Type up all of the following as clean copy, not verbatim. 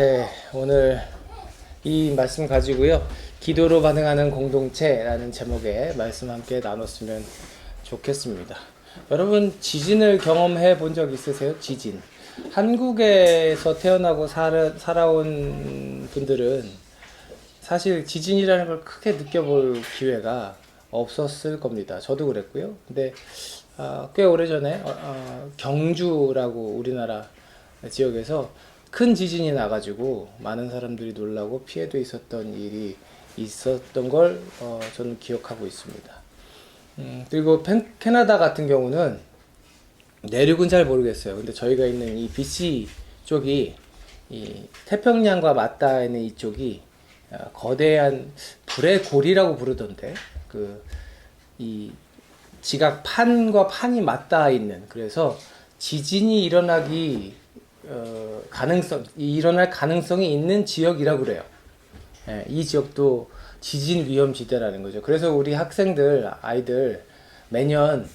네, 오늘 이 말씀 가지고요. 기도로 반응하는 공동체라는 제목의 말씀 함께 나눴으면 좋겠습니다. 여러분, 지진을 경험해 본 적 있으세요? 지진. 한국에서 태어나고 살아온 분들은 사실 지진이라는 걸 크게 느껴볼 기회가 없었을 겁니다. 저도 그랬고요. 근데 꽤 오래전에 경주라고 우리나라 지역에서 큰 지진이 나가지고 많은 사람들이 놀라고 피해도 있었던 일이 있었던 걸 저는 기억하고 있습니다. 그리고 캐나다 같은 경우는 내륙은 잘 모르겠어요. 근데 저희가 있는 이 BC 쪽이 이 태평양과 맞닿아 있는 이쪽이 거대한 불의 골이라고 부르던데, 이 지각 판과 판이 맞닿아 있는, 그래서 지진이 일어날 가능성이 있는 지역이라고 그래요. 예, 이 지역도 지진 위험 지대라는 거죠. 그래서 우리 아이들 매년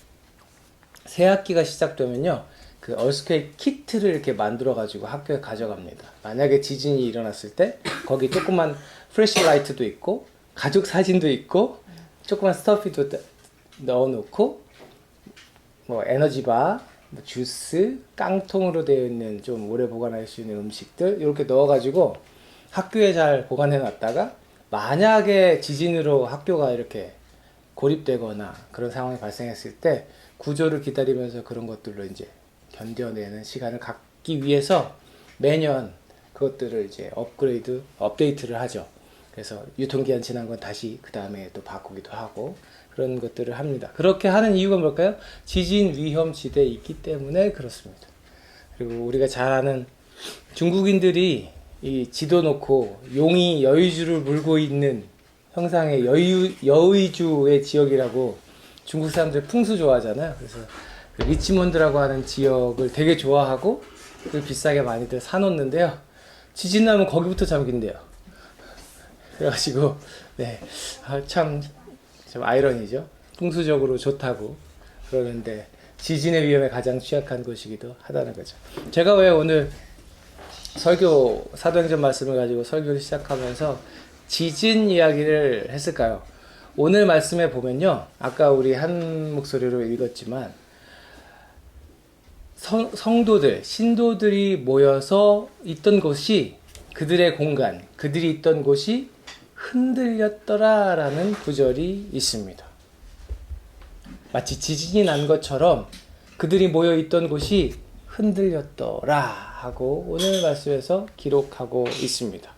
새 학기가 시작되면요, 그 얼스퀘이크 키트를 이렇게 만들어 가지고 학교에 가져갑니다. 만약에 지진이 일어났을 때 거기 조그만 플래시라이트도 있고 가족 사진도 있고 조그만 스토피도 넣어놓고 뭐 에너지바, 뭐 주스, 깡통으로 되어 있는 좀 오래 보관할 수 있는 음식들 이렇게 넣어가지고 학교에 잘 보관해 놨다가 만약에 지진으로 학교가 이렇게 고립되거나 그런 상황이 발생했을 때 구조를 기다리면서 그런 것들로 이제 견뎌내는 시간을 갖기 위해서 매년 그것들을 이제 업데이트를 하죠. 그래서 유통기한 지난 건 다시 그 다음에 또 바꾸기도 하고 그런 것들을 합니다. 그렇게 하는 이유가 뭘까요? 지진 위험 지대에 있기 때문에 그렇습니다. 그리고 우리가 잘 아는 중국인들이 이 지도 놓고 용이 여의주를 물고 있는 형상의 여의주의 지역이라고 중국 사람들 풍수 좋아하잖아요. 그래서 그 리치몬드라고 하는 지역을 되게 좋아하고 그 비싸게 많이들 사놓는데요. 지진 나면 거기부터 잠긴대요. 그래가지고 네, 참 아이러니죠. 풍수적으로 좋다고 그러는데 지진의 위험에 가장 취약한 곳이기도 하다는 거죠. 제가 왜 오늘 사도행전 말씀을 가지고 설교를 시작하면서 지진 이야기를 했을까요? 오늘 말씀에 보면요, 아까 우리 한 목소리로 읽었지만 신도들이 모여서 있던 곳이, 그들의 공간, 그들이 있던 곳이 흔들렸더라라는 구절이 있습니다. 마치 지진이 난 것처럼 그들이 모여 있던 곳이 흔들렸더라 하고 오늘 말씀에서 기록하고 있습니다.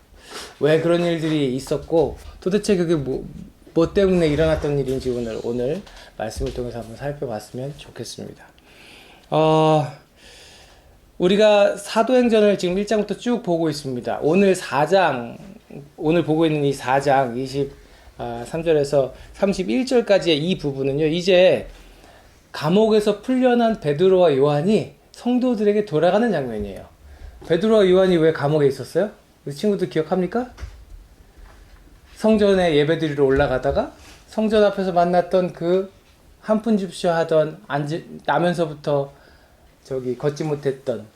왜 그런 일들이 있었고 도대체 그게 뭐 때문에 일어났던 일인지 오늘 말씀을 통해서 한번 살펴봤으면 좋겠습니다. 우리가 사도행전을 지금 1장부터 쭉 보고 있습니다. 오늘 보고 있는 이 4장 23절에서 31절까지의 이 부분은요, 이제 감옥에서 풀려난 베드로와 요한이 성도들에게 돌아가는 장면이에요. 베드로와 요한이 왜 감옥에 있었어요? 우리 친구들 기억합니까? 성전에 예배드리러 올라가다가 성전 앞에서 만났던 그 한 푼 줍쇼 하던 나면서부터 걷지 못했던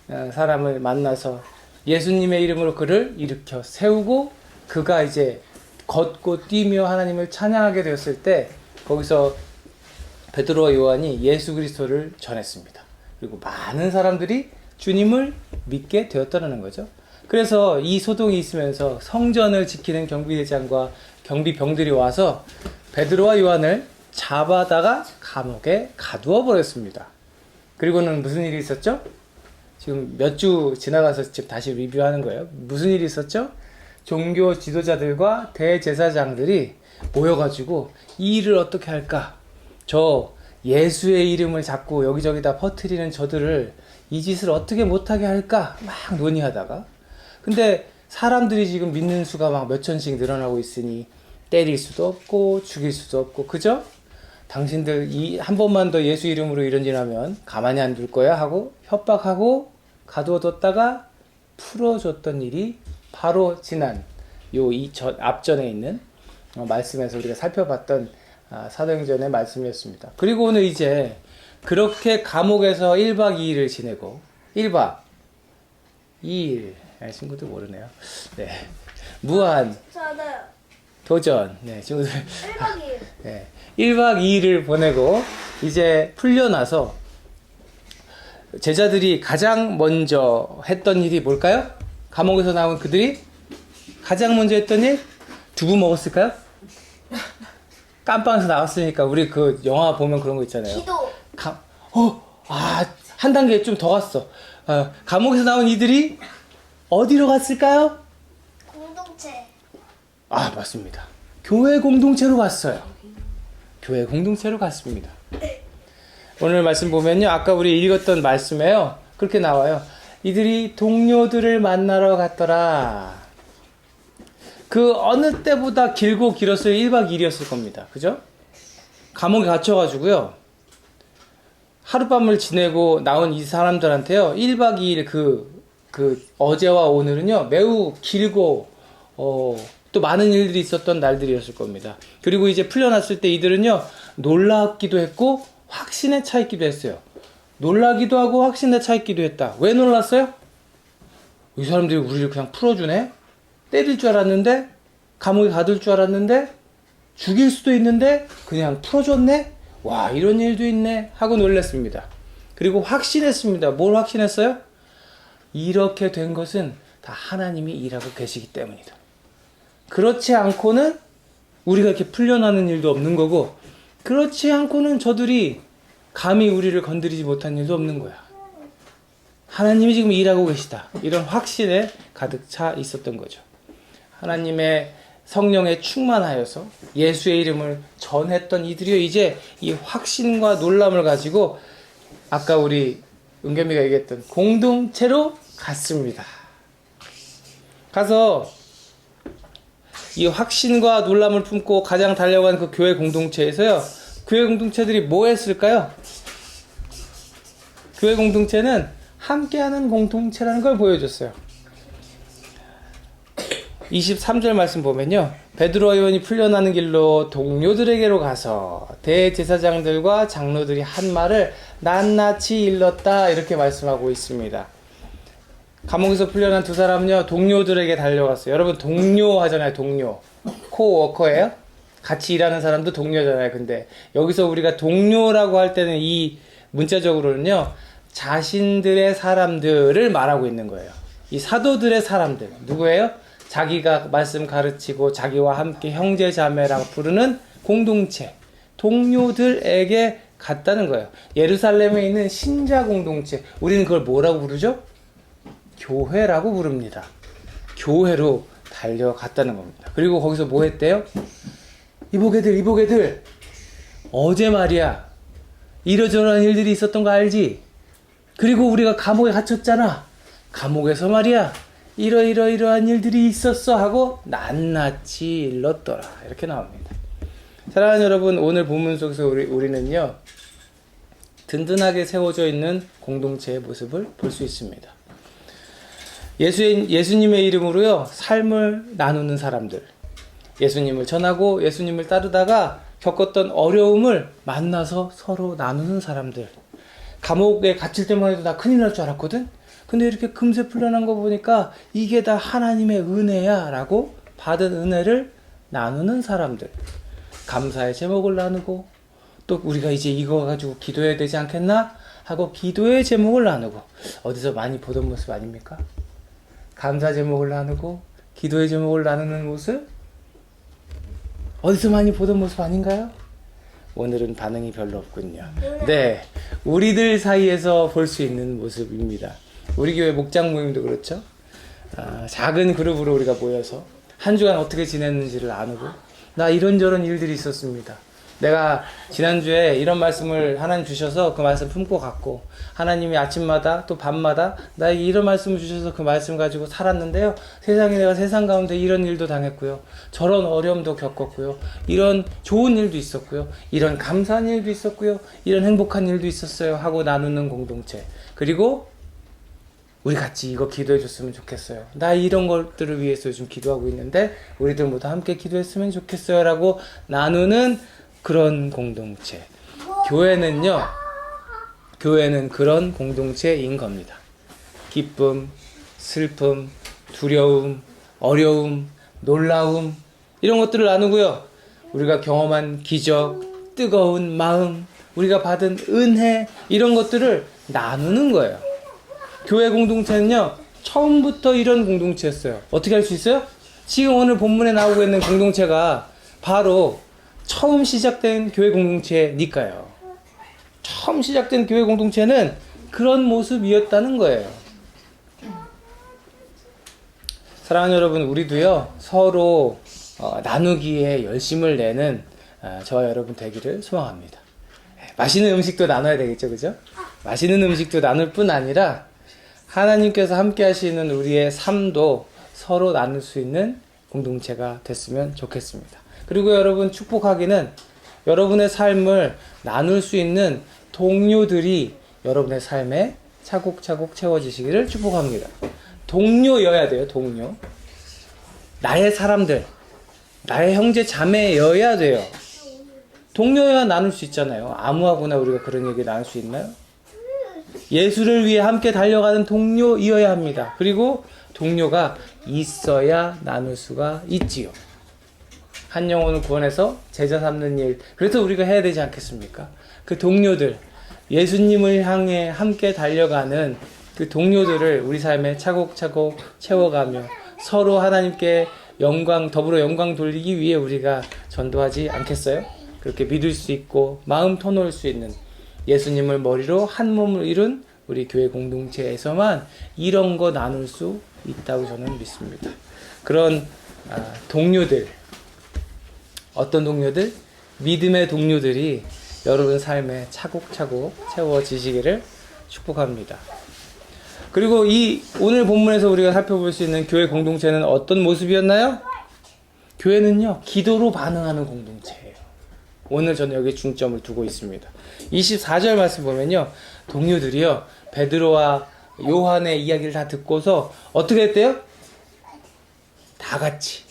사람을 만나서 예수님의 이름으로 그를 일으켜 세우고 그가 이제 걷고 뛰며 하나님을 찬양하게 되었을 때 거기서 베드로와 요한이 예수 그리스도를 전했습니다. 그리고 많은 사람들이 주님을 믿게 되었다는 거죠. 그래서 이 소동이 있으면서 성전을 지키는 경비대장과 경비병들이 와서 베드로와 요한을 잡아다가 감옥에 가두어 버렸습니다. 그리고는 무슨 일이 있었죠? 지금 몇 주 지나가서 지금 다시 리뷰하는 거예요. 무슨 일이 있었죠? 종교 지도자들과 대제사장들이 모여가지고 이 일을 어떻게 할까? 저 예수의 이름을 자꾸 여기저기다 퍼뜨리는 저들을 이 짓을 어떻게 못하게 할까? 막 논의하다가, 근데 사람들이 지금 믿는 수가 막 몇천씩 늘어나고 있으니 때릴 수도 없고 죽일 수도 없고, 그죠? 당신들 한 번만 더 예수 이름으로 이런 일 하면 가만히 안 둘 거야 하고 협박하고 가두어뒀다가 풀어줬던 일이 바로 지난 앞전에 있는 말씀에서 우리가 살펴봤던 사도행전의 말씀이었습니다. 그리고 오늘 이제 그렇게 감옥에서 1박 2일을 지내고 1박 2일 친구들 모르네요. 네. 무한 저는 도전. 네, 친구들. 1박 2일. 네. 1박 2일을 보내고 이제 풀려나서 제자들이 가장 먼저 했던 일이 뭘까요? 감옥에서 나온 그들이 가장 먼저 했던 일? 두부 먹었을까요? 깜빵에서 나왔으니까 우리 그 영화 보면 그런 거 있잖아요. 기도. 한 단계 좀 더 갔어. 감옥에서 나온 이들이 어디로 갔을까요? 공동체. 맞습니다. 교회 공동체로 갔어요. 교회 공동체로 갔습니다. 오늘 말씀 보면요. 아까 우리 읽었던 말씀에요. 그렇게 나와요. 이들이 동료들을 만나러 갔더라. 그 어느 때보다 길고 길었어요. 1박 2일이었을 겁니다. 그죠? 감옥에 갇혀가지고요. 하룻밤을 지내고 나온 이 사람들한테요. 1박 2일 그 어제와 오늘은요. 매우 길고 또 많은 일들이 있었던 날들이었을 겁니다. 그리고 이제 풀려났을 때 이들은요. 놀랍기도 했고 확신에 차 있기도 했어요. 놀라기도 하고 확신에 차 있기도 했다. 왜 놀랐어요? 이 사람들이 우리를 그냥 풀어주네? 때릴 줄 알았는데, 감옥에 가둘 줄 알았는데, 죽일 수도 있는데 그냥 풀어줬네? 와, 이런 일도 있네 하고 놀랐습니다. 그리고 확신했습니다. 뭘 확신했어요? 이렇게 된 것은 다 하나님이 일하고 계시기 때문이다. 그렇지 않고는 우리가 이렇게 풀려나는 일도 없는 거고, 그렇지 않고는 저들이 감히 우리를 건드리지 못한 일도 없는 거야. 하나님이 지금 일하고 계시다. 이런 확신에 가득 차 있었던 거죠. 하나님의 성령에 충만하여서 예수의 이름을 전했던 이들이요. 이제 이 확신과 놀람을 가지고 아까 우리 은겸이가 얘기했던 공동체로 갔습니다. 가서 이 확신과 놀람을 품고 가장 달려간 그 교회 공동체에서요. 교회 공동체들이 뭐 했을까요? 교회 공동체는 함께하는 공동체라는 걸 보여줬어요. 23절 말씀 보면요. 베드로와 요한이 풀려나는 길로 동료들에게로 가서 대제사장들과 장로들이 한 말을 낱낱이 일렀다. 이렇게 말씀하고 있습니다. 감옥에서 풀려난 두 사람은요. 동료들에게 달려갔어요. 여러분 동료 하잖아요. 동료. 코워커예요. 같이 일하는 사람도 동료잖아요. 근데 여기서 우리가 동료라고 할 때는 이 문자적으로는요. 자신들의 사람들을 말하고 있는 거예요. 이 사도들의 사람들. 누구예요? 자기가 말씀 가르치고 자기와 함께 형제 자매라고 부르는 공동체, 동료들에게 갔다는 거예요. 예루살렘에 있는 신자 공동체, 우리는 그걸 뭐라고 부르죠? 교회라고 부릅니다. 교회로 달려갔다는 겁니다. 그리고 거기서 뭐 했대요? 이보게들 어제 말이야 이러저러한 일들이 있었던 거 알지? 그리고 우리가 감옥에 갇혔잖아. 감옥에서 말이야 이러이러한 일들이 있었어 하고 낱낱이 일렀더라. 이렇게 나옵니다. 사랑하는 여러분, 오늘 본문 속에서 우리는요 든든하게 세워져 있는 공동체의 모습을 볼 수 있습니다. 예수님의 이름으로요 삶을 나누는 사람들, 예수님을 전하고 예수님을 따르다가 겪었던 어려움을 만나서 서로 나누는 사람들. 감옥에 갇힐 때만 해도 나 큰일 날 줄 알았거든? 근데 이렇게 금세 풀려난 거 보니까 이게 다 하나님의 은혜야 라고 받은 은혜를 나누는 사람들. 감사의 제목을 나누고 또 우리가 이제 이거 가지고 기도해야 되지 않겠나 하고 기도의 제목을 나누고. 어디서 많이 보던 모습 아닙니까? 감사 제목을 나누고 기도의 제목을 나누는 모습 어디서 많이 보던 모습 아닌가요? 오늘은 반응이 별로 없군요. 네, 우리들 사이에서 볼 수 있는 모습입니다. 우리 교회 목장 모임도 그렇죠. 작은 그룹으로 우리가 모여서 한 주간 어떻게 지냈는지를 나누고, 나 이런저런 일들이 있었습니다. 내가 지난주에 이런 말씀을 하나님 주셔서 그 말씀 품고 갔고, 하나님이 아침마다 또 밤마다 나에게 이런 말씀을 주셔서 그 말씀 가지고 살았는데요. 세상에 내가 세상 가운데 이런 일도 당했고요. 저런 어려움도 겪었고요. 이런 좋은 일도 있었고요. 이런 감사한 일도 있었고요. 이런 행복한 일도 있었어요. 하고 나누는 공동체. 그리고 우리 같이 이거 기도해 줬으면 좋겠어요. 나 이런 것들을 위해서 요즘 기도하고 있는데 우리들 모두 함께 기도했으면 좋겠어요. 라고 나누는 그런 공동체. 교회는 그런 공동체인 겁니다. 기쁨, 슬픔, 두려움, 어려움, 놀라움 이런 것들을 나누고요. 우리가 경험한 기적, 뜨거운 마음, 우리가 받은 은혜 이런 것들을 나누는 거예요. 교회 공동체는요. 처음부터 이런 공동체였어요. 어떻게 할 수 있어요? 지금 오늘 본문에 나오고 있는 공동체가 바로 처음 시작된 교회 공동체니까요. 처음 시작된 교회 공동체는 그런 모습이었다는 거예요. 사랑하는 여러분, 우리도요 서로 나누기에 열심을 내는 저와 여러분 되기를 소망합니다. 맛있는 음식도 나눠야 되겠죠, 그죠? 맛있는 음식도 나눌 뿐 아니라 하나님께서 함께 하시는 우리의 삶도 서로 나눌 수 있는 공동체가 됐으면 좋겠습니다. 그리고 여러분, 축복하기는 여러분의 삶을 나눌 수 있는 동료들이 여러분의 삶에 차곡차곡 채워지시기를 축복합니다. 동료여야 돼요, 동료. 나의 사람들, 나의 형제 자매여야 돼요. 동료여야 나눌 수 있잖아요. 아무하고나 우리가 그런 얘기 나눌 수 있나요? 예수를 위해 함께 달려가는 동료이어야 합니다. 그리고 동료가 있어야 나눌 수가 있지요. 한 영혼을 구원해서 제자 삼는 일, 그래서 우리가 해야 되지 않겠습니까? 그 동료들, 예수님을 향해 함께 달려가는 그 동료들을 우리 삶에 차곡차곡 채워가며 서로 하나님께 더불어 영광 돌리기 위해 우리가 전도하지 않겠어요? 그렇게 믿을 수 있고 마음 터놓을 수 있는 예수님을 머리로 한 몸을 이룬 우리 교회 공동체에서만 이런 거 나눌 수 있다고 저는 믿습니다. 그런 동료들, 어떤 동료들? 믿음의 동료들이 여러분 삶에 차곡차곡 채워지시기를 축복합니다. 그리고 이 오늘 본문에서 우리가 살펴볼 수 있는 교회 공동체는 어떤 모습이었나요? 교회는요, 기도로 반응하는 공동체예요. 오늘 저는 여기 중점을 두고 있습니다. 24절 말씀 보면요, 동료들이요, 베드로와 요한의 이야기를 다 듣고서 어떻게 했대요? 다 같이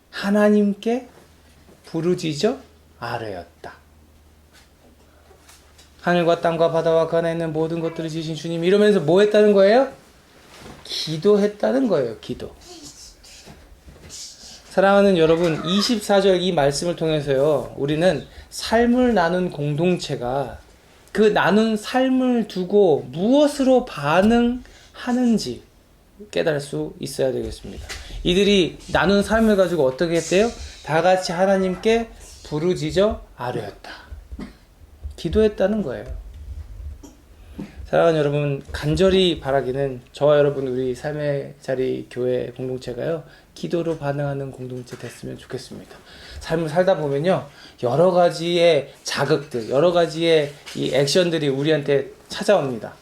하나님께 부르짖어 아뢰었다. 하늘과 땅과 바다와 그 안에 있는 모든 것들을 지으신 주님, 이러면서 뭐 했다는 거예요? 기도했다는 거예요. 기도. 사랑하는 여러분, 24절 이 말씀을 통해서요, 우리는 삶을 나눈 공동체가 그 나눈 삶을 두고 무엇으로 반응하는지 깨달을 수 있어야 되겠습니다. 이들이 나눈 삶을 가지고 어떻게 했대요? 다 같이 하나님께 부르짖어 아뢰었다. 기도했다는 거예요. 사랑하는 여러분, 간절히 바라기는 저와 여러분 우리 삶의 자리 교회 공동체가요, 기도로 반응하는 공동체 됐으면 좋겠습니다. 삶을 살다 보면요, 여러 가지의 자극들, 여러 가지의 이 액션들이 우리한테 찾아옵니다.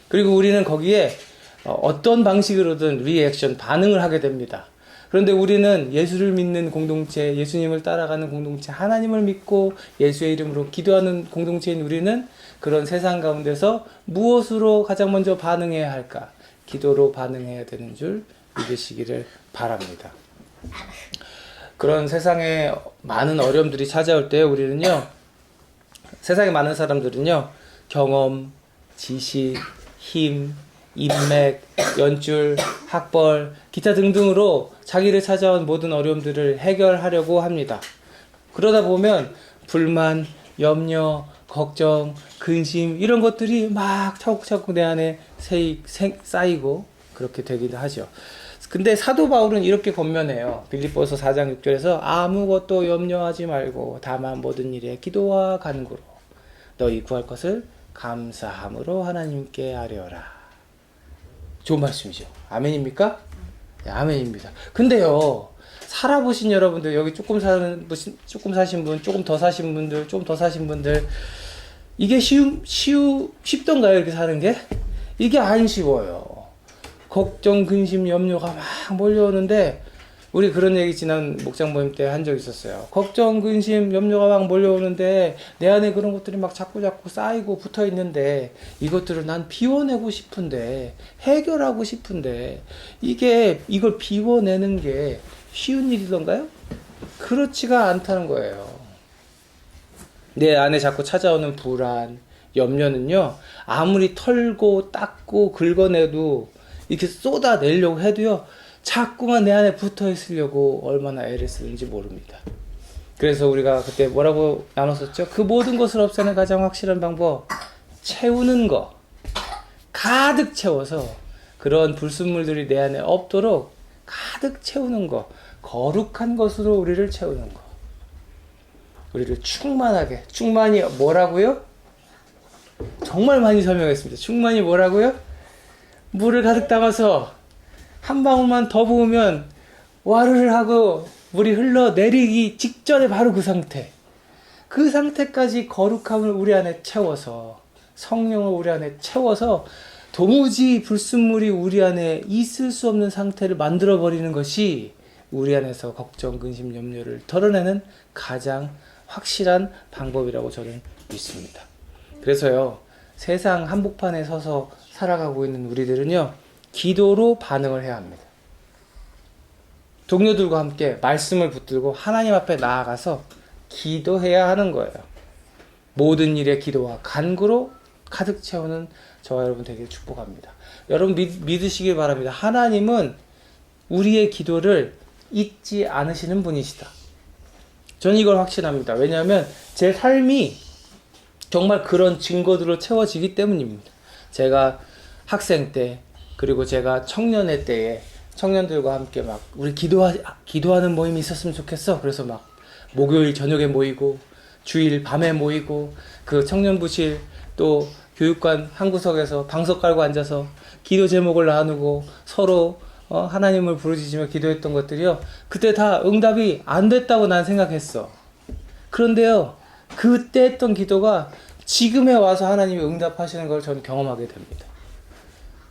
그리고 우리는 거기에 어떤 방식으로든 리액션, 반응을 하게 됩니다. 그런데 우리는 예수를 믿는 공동체, 예수님을 따라가는 공동체, 하나님을 믿고 예수의 이름으로 기도하는 공동체인 우리는 그런 세상 가운데서 무엇으로 가장 먼저 반응해야 할까? 기도로 반응해야 되는 줄 믿으시기를 바랍니다. 그런 세상에 많은 어려움들이 찾아올 때 우리는요, 세상에 많은 사람들은요, 경험, 지식, 힘, 인맥, 연줄, 학벌, 기타 등등으로 자기를 찾아온 모든 어려움들을 해결하려고 합니다. 그러다 보면 불만, 염려, 걱정, 근심 이런 것들이 막 차곡차곡 내 안에 쌓이고 그렇게 되기도 하죠. 근데 사도 바울은 이렇게 권면해요. 빌립보서 4장 6절에서 아무것도 염려하지 말고 다만 모든 일에 기도와 간구로 너희 구할 것을 감사함으로 하나님께 아뢰어라. 좋은 말씀이죠. 아멘입니까? 네, 아멘입니다. 근데요, 살아보신 여러분들, 여기 조금 사신 분, 조금 더 사신 분들, 좀 더 사신 분들, 이게 쉽던가요? 이렇게 사는 게? 이게 안 쉬워요. 걱정, 근심, 염려가 막 몰려오는데, 우리 그런 얘기 지난 목장 모임 때 한 적 있었어요. 걱정, 근심, 염려가 막 몰려오는데 내 안에 그런 것들이 막 자꾸 쌓이고 붙어 있는데 이것들을 난 비워내고 싶은데, 해결하고 싶은데, 이걸 비워내는 게 쉬운 일이던가요? 그렇지가 않다는 거예요. 내 안에 자꾸 찾아오는 불안, 염려는요, 아무리 털고 닦고 긁어내도 이렇게 쏟아내려고 해도요, 자꾸만 내 안에 붙어 있으려고 얼마나 애를 쓰는지 모릅니다. 그래서 우리가 그때 뭐라고 나눴었죠? 그 모든 것을 없애는 가장 확실한 방법, 채우는 거. 가득 채워서 그런 불순물들이 내 안에 없도록 가득 채우는 거. 거룩한 것으로 우리를 채우는 거. 우리를 충만하게. 충만이 뭐라고요? 정말 많이 설명했습니다. 충만이 뭐라고요? 물을 가득 담아서 한 방울만 더 부으면 와르르 하고 물이 흘러내리기 직전에 바로 그 상태. 그 상태까지 거룩함을 우리 안에 채워서, 성령을 우리 안에 채워서 도무지 불순물이 우리 안에 있을 수 없는 상태를 만들어버리는 것이 우리 안에서 걱정, 근심, 염려를 털어내는 가장 확실한 방법이라고 저는 믿습니다. 그래서요, 세상 한복판에 서서 살아가고 있는 우리들은요, 기도로 반응을 해야 합니다. 동료들과 함께 말씀을 붙들고 하나님 앞에 나아가서 기도해야 하는 거예요. 모든 일에 기도와 간구로 가득 채우는 저와 여러분 되기를 축복합니다. 여러분 믿으시길 바랍니다. 하나님은 우리의 기도를 잊지 않으시는 분이시다. 저는 이걸 확신합니다. 왜냐하면 제 삶이 정말 그런 증거들로 채워지기 때문입니다. 제가 학생 때, 그리고 제가 청년의 때에 청년들과 함께 막 우리 기도하는 모임이 있었으면 좋겠어. 그래서 막 목요일 저녁에 모이고 주일 밤에 모이고 그 청년부실 또 교육관 한 구석에서 방석 깔고 앉아서 기도 제목을 나누고 서로 하나님을 부르짖으며 기도했던 것들이요, 그때 다 응답이 안 됐다고 난 생각했어. 그런데요, 그때 했던 기도가 지금에 와서 하나님이 응답하시는 걸 저는 경험하게 됩니다.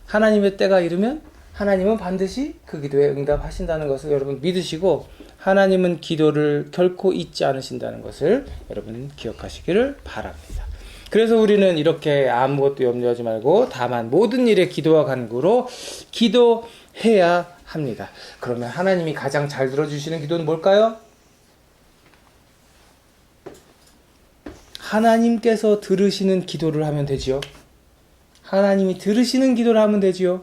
하나님의 때가 이르면 하나님은 반드시 그 기도에 응답하신다는 것을 여러분 믿으시고, 하나님은 기도를 결코 잊지 않으신다는 것을 여러분 기억하시기를 바랍니다. 그래서 우리는 이렇게 아무것도 염려하지 말고 다만 모든 일에 기도와 간구로 기도해야 합니다. 그러면 하나님이 가장 잘 들어주시는 기도는 뭘까요? 하나님께서 들으시는 기도를 하면 되지요. 하나님이 들으시는 기도를 하면 되지요.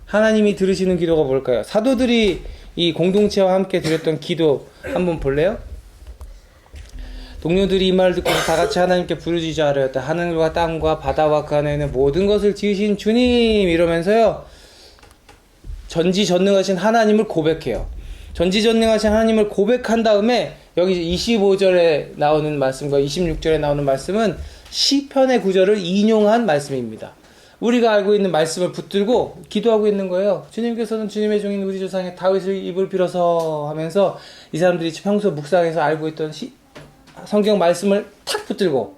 하나님이 들으시는 기도가 뭘까요? 사도들이 이 공동체와 함께 드렸던 기도 한번 볼래요? 동료들이 이 말을 듣고 다 같이 하나님께 부르짖으자 하였다. 하늘과 땅과 바다와 그 안에 있는 모든 것을 지으신 주님, 이러면서요, 전지전능하신 하나님을 고백해요. 전지전능하신 하나님을 고백한 다음에 여기 25절에 나오는 말씀과 26절에 나오는 말씀은 시편의 구절을 인용한 말씀입니다. 우리가 알고 있는 말씀을 붙들고 기도하고 있는 거예요. 주님께서는 주님의 종인 우리 조상의 다윗을 입을 빌어서 하면서 이 사람들이 평소 묵상해서 알고 있던 성경 말씀을 탁 붙들고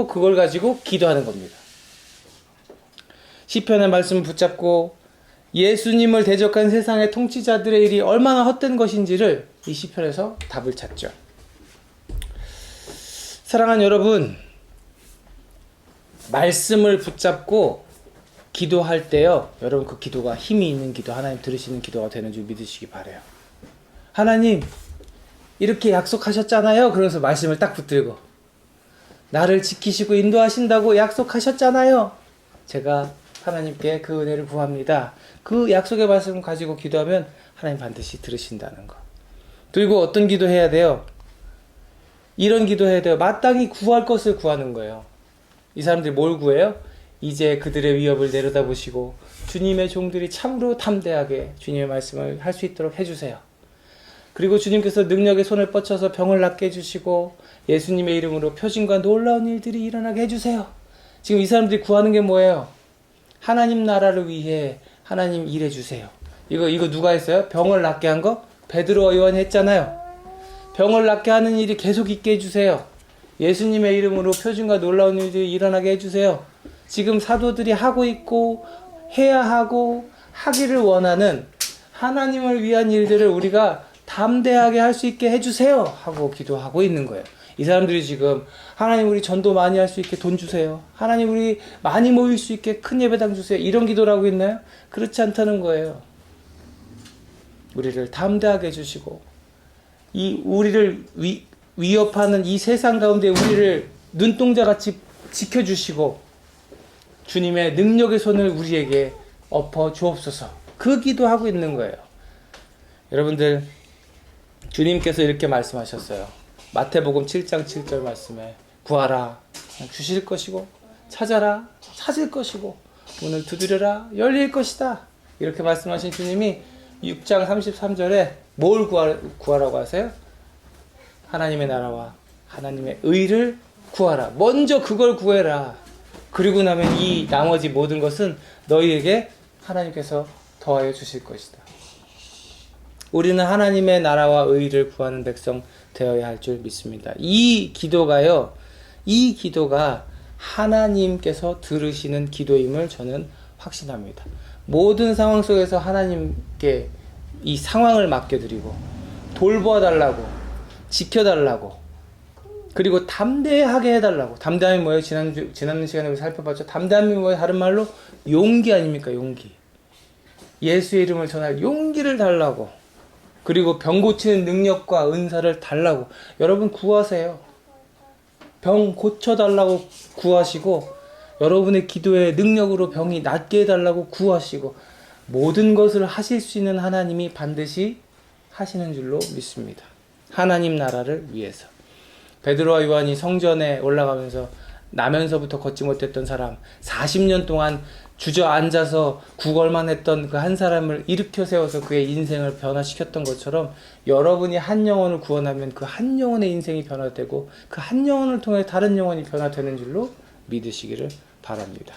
그걸 가지고 기도하는 겁니다. 시편의 말씀을 붙잡고 예수님을 대적한 세상의 통치자들의 일이 얼마나 헛된 것인지를 이 시편에서 답을 찾죠. 사랑하는 여러분, 말씀을 붙잡고 기도할 때요, 여러분 그 기도가 힘이 있는 기도, 하나님 들으시는 기도가 되는 줄 믿으시기 바라요. 하나님 이렇게 약속하셨잖아요. 그러면서 말씀을 딱 붙들고 나를 지키시고 인도하신다고 약속하셨잖아요. 제가 하나님께 그 은혜를 구합니다. 그 약속의 말씀을 가지고 기도하면 하나님 반드시 들으신다는 거. 그리고 어떤 기도해야 돼요? 이런 기도해야 돼요. 마땅히 구할 것을 구하는 거예요. 이 사람들이 뭘 구해요? 이제 그들의 위협을 내려다보시고 주님의 종들이 참으로 담대하게 주님의 말씀을 할 수 있도록 해주세요. 그리고 주님께서 능력의 손을 뻗쳐서 병을 낫게 해주시고 예수님의 이름으로 표징과 놀라운 일들이 일어나게 해주세요. 지금 이 사람들이 구하는 게 뭐예요? 하나님 나라를 위해 하나님 일해주세요. 이거 누가 했어요? 병을 낫게 한 거? 베드로와 요한이 했잖아요. 병을 낫게 하는 일이 계속 있게 해주세요. 예수님의 이름으로 표징과 놀라운 일들이 일어나게 해주세요. 지금 사도들이 하고 있고 해야 하고 하기를 원하는 하나님을 위한 일들을 우리가 담대하게 할 수 있게 해주세요 하고 기도하고 있는 거예요. 이 사람들이 지금 하나님 우리 전도 많이 할 수 있게 돈 주세요. 하나님 우리 많이 모일 수 있게 큰 예배당 주세요. 이런 기도를 하고 있나요? 그렇지 않다는 거예요. 우리를 담대하게 해주시고 우리를 위협하는 이 세상 가운데 우리를 눈동자같이 지켜주시고 주님의 능력의 손을 우리에게 엎어 주옵소서. 그 기도하고 있는 거예요. 여러분들, 주님께서 이렇게 말씀하셨어요. 마태복음 7장 7절 말씀에 구하라 주실 것이고 찾아라 찾을 것이고 문을 두드려라 열릴 것이다. 이렇게 말씀하신 주님이 6장 33절에 뭘 구하라고 하세요? 하나님의 나라와 하나님의 의를 구하라. 먼저 그걸 구해라. 그리고 나면 이 나머지 모든 것은 너희에게 하나님께서 더하여 주실 것이다. 우리는 하나님의 나라와 의를 구하는 백성 되어야 할 줄 믿습니다. 이 기도가 하나님께서 들으시는 기도임을 저는 확신합니다. 모든 상황 속에서 하나님께 이 상황을 맡겨드리고 돌보아달라고 지켜달라고 그리고 담대하게 해달라고. 담대함이 뭐예요? 지난 시간에 우리 살펴봤죠. 담대함이 뭐예요? 다른 말로 용기 아닙니까? 용기. 예수의 이름을 전할 용기를 달라고. 그리고 병 고치는 능력과 은사를 달라고. 여러분 구하세요. 병 고쳐달라고 구하시고 여러분의 기도의 능력으로 병이 낫게 해달라고 구하시고 모든 것을 하실 수 있는 하나님이 반드시 하시는 줄로 믿습니다. 하나님 나라를 위해서. 베드로와 요한이 성전에 올라가면서 나면서부터 걷지 못했던 사람, 40년 동안 주저앉아서 구걸만 했던 그 한 사람을 일으켜 세워서 그의 인생을 변화시켰던 것처럼 여러분이 한 영혼을 구원하면 그 한 영혼의 인생이 변화되고 그 한 영혼을 통해 다른 영혼이 변화되는 줄로 믿으시기를 바랍니다.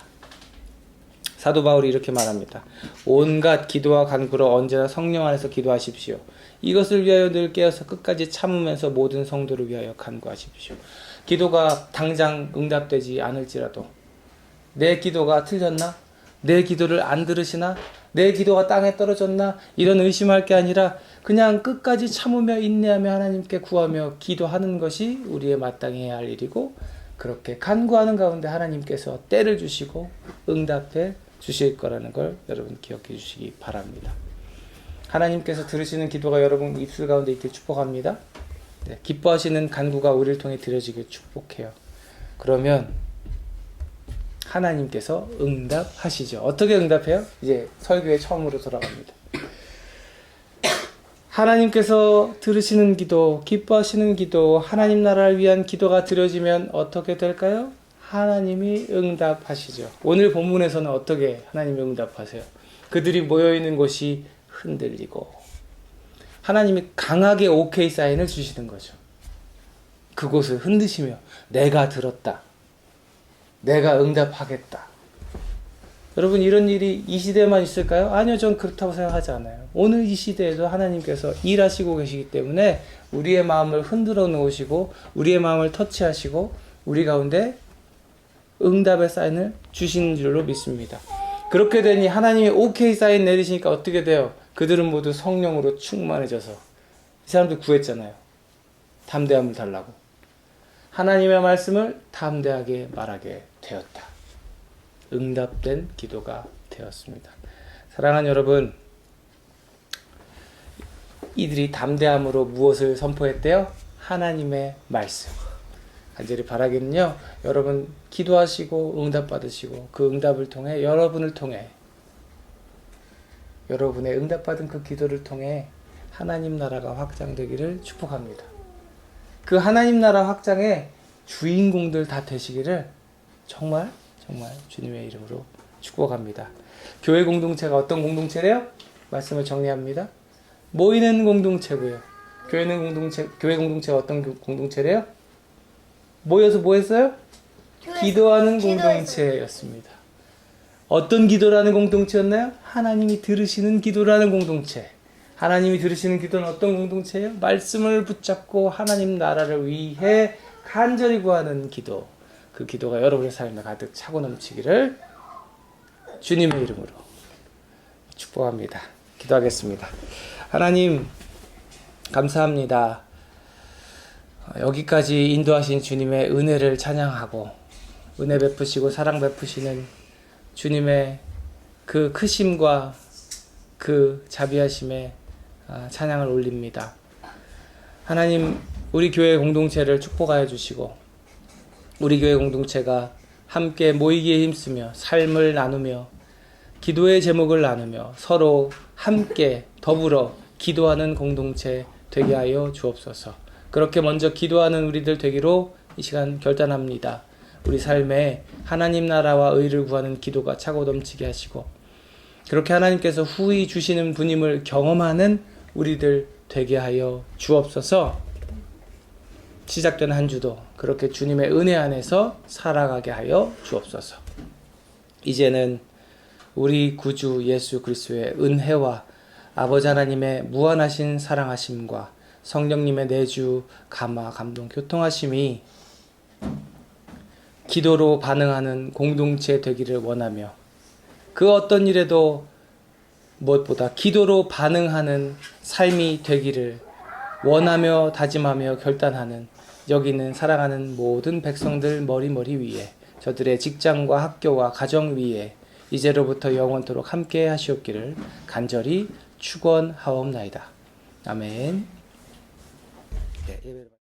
사도 바울이 이렇게 말합니다. 온갖 기도와 간구로 언제나 성령 안에서 기도하십시오. 이것을 위하여 늘 깨어서 끝까지 참으면서 모든 성도를 위하여 간구하십시오. 기도가 당장 응답되지 않을지라도 내 기도가 틀렸나? 내 기도를 안 들으시나? 내 기도가 땅에 떨어졌나? 이런 의심할 게 아니라 그냥 끝까지 참으며 인내하며 하나님께 구하며 기도하는 것이 우리의 마땅히 해야 할 일이고 그렇게 간구하는 가운데 하나님께서 때를 주시고 응답해 주실 거라는 걸 여러분 기억해 주시기 바랍니다. 하나님께서 들으시는 기도가 여러분 입술 가운데 있길 축복합니다. 네, 기뻐하시는 간구가 우리를 통해 드려지길 축복해요. 그러면 하나님께서 응답하시죠. 어떻게 응답해요? 이제 설교의 처음으로 돌아갑니다. 하나님께서 들으시는 기도, 기뻐하시는 기도, 하나님 나라를 위한 기도가 드려지면 어떻게 될까요? 하나님이 응답하시죠. 오늘 본문에서는 어떻게 하나님이 응답하세요? 그들이 모여있는 곳이 흔들리고 하나님이 강하게 오케이 사인을 주시는 거죠. 그곳을 흔드시며 내가 들었다. 내가 응답하겠다. 여러분 이런 일이 이 시대에만 있을까요? 아니요. 전 그렇다고 생각하지 않아요. 오늘 이 시대에도 하나님께서 일하시고 계시기 때문에 우리의 마음을 흔들어 놓으시고 우리의 마음을 터치하시고 우리 가운데 응답의 사인을 주시는 줄로 믿습니다. 그렇게 되니 하나님이 오케이 사인 내리시니까 어떻게 돼요? 그들은 모두 성령으로 충만해져서 이 사람들 구했잖아요. 담대함을 달라고. 하나님의 말씀을 담대하게 말하게 되었다. 응답된 기도가 되었습니다. 사랑하는 여러분, 이들이 담대함으로 무엇을 선포했대요? 하나님의 말씀. 간절히 바라기는요, 여러분 기도하시고 응답받으시고 그 응답을 통해 여러분을 통해 여러분의 응답받은 그 기도를 통해 하나님 나라가 확장되기를 축복합니다. 그 하나님 나라 확장의 주인공들 다 되시기를 정말 주님의 이름으로 축복합니다. 교회 공동체가 어떤 공동체래요? 말씀을 정리합니다. 모이는 공동체고요. 교회 공동체가 어떤 공동체래요? 모여서 뭐 했어요? 기도하는 공동체였습니다. 어떤 기도라는 공동체였나요? 하나님이 들으시는 기도라는 공동체. 하나님이 들으시는 기도는 어떤 공동체예요? 말씀을 붙잡고 하나님 나라를 위해 간절히 구하는 기도. 그 기도가 여러분의 삶에 가득 차고 넘치기를 주님의 이름으로 축복합니다. 기도하겠습니다. 하나님 감사합니다. 여기까지 인도하신 주님의 은혜를 찬양하고 은혜 베푸시고 사랑 베푸시는 주님의 그 크심과 그 자비하심에 찬양을 올립니다. 하나님 우리 교회 공동체를 축복하여 주시고 우리 교회 공동체가 함께 모이기에 힘쓰며 삶을 나누며 기도의 제목을 나누며 서로 함께 더불어 기도하는 공동체 되게 하여 주옵소서. 그렇게 먼저 기도하는 우리들 되기로 이 시간 결단합니다. 우리 삶에 하나님 나라와 의를 구하는 기도가 차고 넘치게 하시고 그렇게 하나님께서 후히 주시는 분임을 경험하는 우리들 되게 하여 주옵소서. 시작된 한 주도 그렇게 주님의 은혜 안에서 살아가게 하여 주옵소서. 이제는 우리 구주 예수 그리스도의 은혜와 아버지 하나님의 무한하신 사랑하심과 성령님의 내주 감화 감동 교통하심이 기도로 반응하는 공동체 되기를 원하며 그 어떤 일에도 무엇보다 기도로 반응하는 삶이 되기를 원하며 다짐하며 결단하는 여기 있는 사랑하는 모든 백성들 머리 위에 저들의 직장과 학교와 가정 위에 이제로부터 영원토록 함께 하시옵기를 간절히 축원하옵나이다. 아멘. 네, 예배를